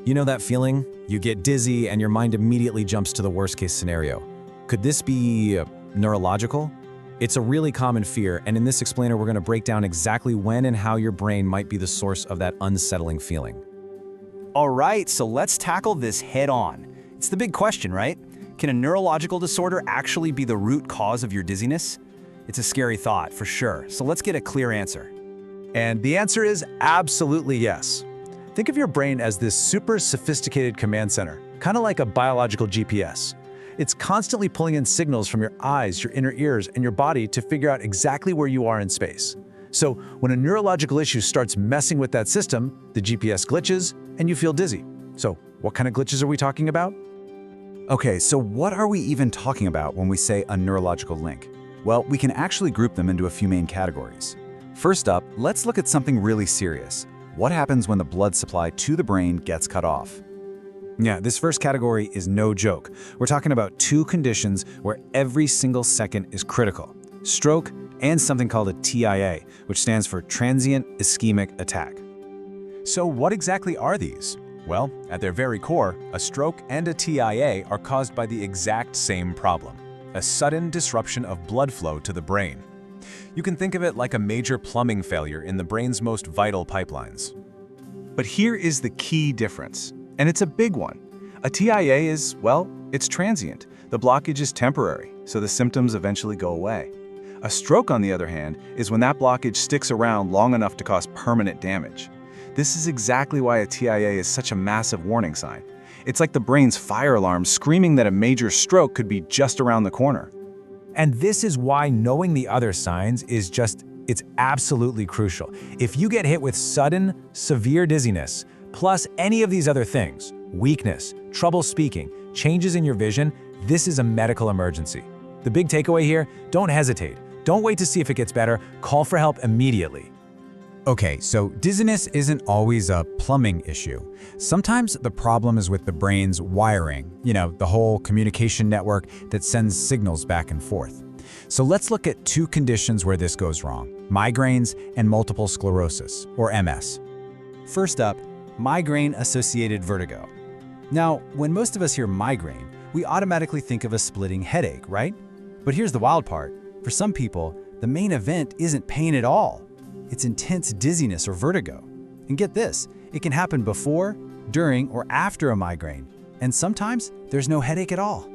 You know that feeling? You get dizzy and your mind immediately jumps to the worst-case scenario. Could this be neurological? It's a really common fear, and in this explainer, we're going to break down exactly when and how your brain might be the source of that unsettling feeling. All right, so let's tackle this head on. It's the big question, right? Can a neurological disorder actually be the root cause of your dizziness? It's a scary thought, for sure, so let's get a clear answer. And the answer is absolutely yes. Think of your brain as this super sophisticated command center, kind of like a biological GPS. It's constantly pulling in signals from your eyes, your inner ears, and your body to figure out exactly where you are in space. So when a neurological issue starts messing with that system, the GPS glitches and you feel dizzy. So what kind of glitches are we talking about? Okay, so what are we even talking about when we say a neurological link? Well, we can actually group them into a few main categories. First up, let's look at something really serious. What happens when the blood supply to the brain gets cut off? Yeah, this first category is no joke. We're talking about two conditions where every single second is critical: stroke and something called a TIA, which stands for transient ischemic attack. So what exactly are these? Well, at their very core, a stroke and a TIA are caused by the exact same problem: a sudden disruption of blood flow to the brain. You can think of it like a major plumbing failure in the brain's most vital pipelines. But here is the key difference, and it's a big one. A TIA is, well, it's transient. The blockage is temporary, so the symptoms eventually go away. A stroke, on the other hand, is when that blockage sticks around long enough to cause permanent damage. This is exactly why a TIA is such a massive warning sign. It's like the brain's fire alarm screaming that a major stroke could be just around the corner. And this is why knowing the other signs is it's absolutely crucial. If you get hit with sudden, severe dizziness, plus any of these other things, weakness, trouble speaking, changes in your vision, this is a medical emergency. The big takeaway here, don't hesitate. Don't wait to see if it gets better. Call for help immediately. Okay, so dizziness isn't always a plumbing issue. Sometimes the problem is with the brain's wiring, the whole communication network that sends signals back and forth. So let's look at two conditions where this goes wrong: migraines and multiple sclerosis, or MS. First up, migraine-associated vertigo. Now, when most of us hear migraine, we automatically think of a splitting headache, right? But here's the wild part. For some people, the main event isn't pain at all. It's intense dizziness or vertigo. And get this, it can happen before, during, or after a migraine. And sometimes there's no headache at all.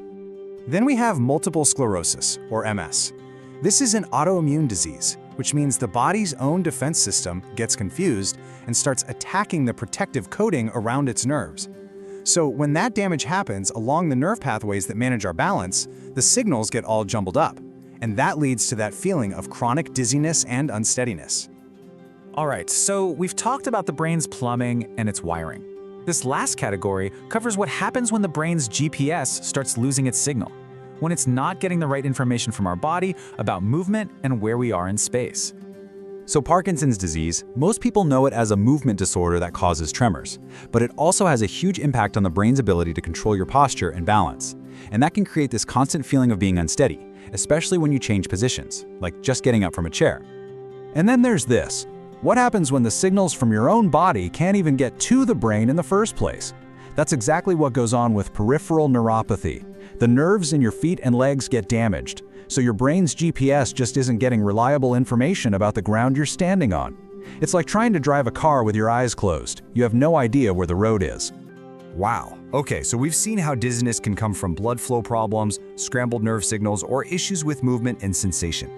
Then we have multiple sclerosis, or MS. This is an autoimmune disease, which means the body's own defense system gets confused and starts attacking the protective coating around its nerves. So when that damage happens along the nerve pathways that manage our balance, the signals get all jumbled up. And that leads to that feeling of chronic dizziness and unsteadiness. All right, so we've talked about the brain's plumbing and its wiring. This last category covers what happens when the brain's GPS starts losing its signal, when it's not getting the right information from our body about movement and where we are in space. So Parkinson's disease, most people know it as a movement disorder that causes tremors, but it also has a huge impact on the brain's ability to control your posture and balance. And that can create this constant feeling of being unsteady, especially when you change positions, like just getting up from a chair. And then there's this. What happens when the signals from your own body can't even get to the brain in the first place? That's exactly what goes on with peripheral neuropathy. The nerves in your feet and legs get damaged, so your brain's GPS just isn't getting reliable information about the ground you're standing on. It's like trying to drive a car with your eyes closed. You have no idea where the road is. Wow. Okay, so we've seen how dizziness can come from blood flow problems, scrambled nerve signals, or issues with movement and sensation.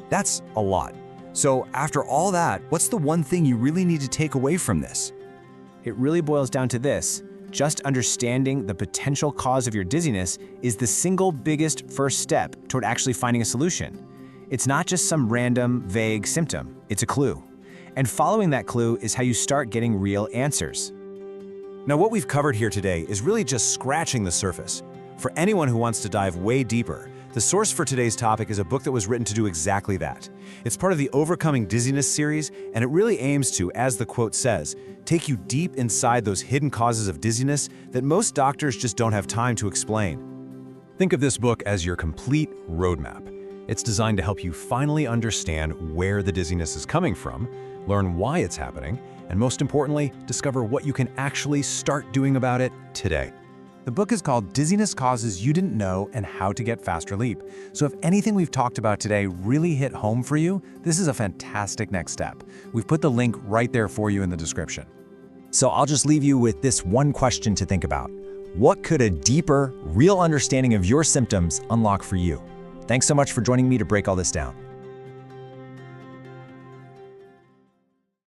That's a lot. So after all that, what's the one thing you really need to take away from this? It really boils down to this. Just understanding the potential cause of your dizziness is the single biggest first step toward actually finding a solution. It's not just some random, vague symptom, it's a clue. And following that clue is how you start getting real answers. Now, what we've covered here today is really just scratching the surface. For anyone who wants to dive way deeper, the source for today's topic is a book that was written to do exactly that. It's part of the Overcoming Dizziness series, and it really aims to, as the quote says, take you deep inside those hidden causes of dizziness that most doctors just don't have time to explain. Think of this book as your complete roadmap. It's designed to help you finally understand where the dizziness is coming from, learn why it's happening, and most importantly, discover what you can actually start doing about it today. The book is called Dizziness Causes You Didn't Know and How to Get Fast Relief. So if anything we've talked about today really hit home for you, this is a fantastic next step. We've put the link right there for you in the description. So I'll just leave you with this one question to think about. What could a deeper, real understanding of your symptoms unlock for you? Thanks so much for joining me to break all this down.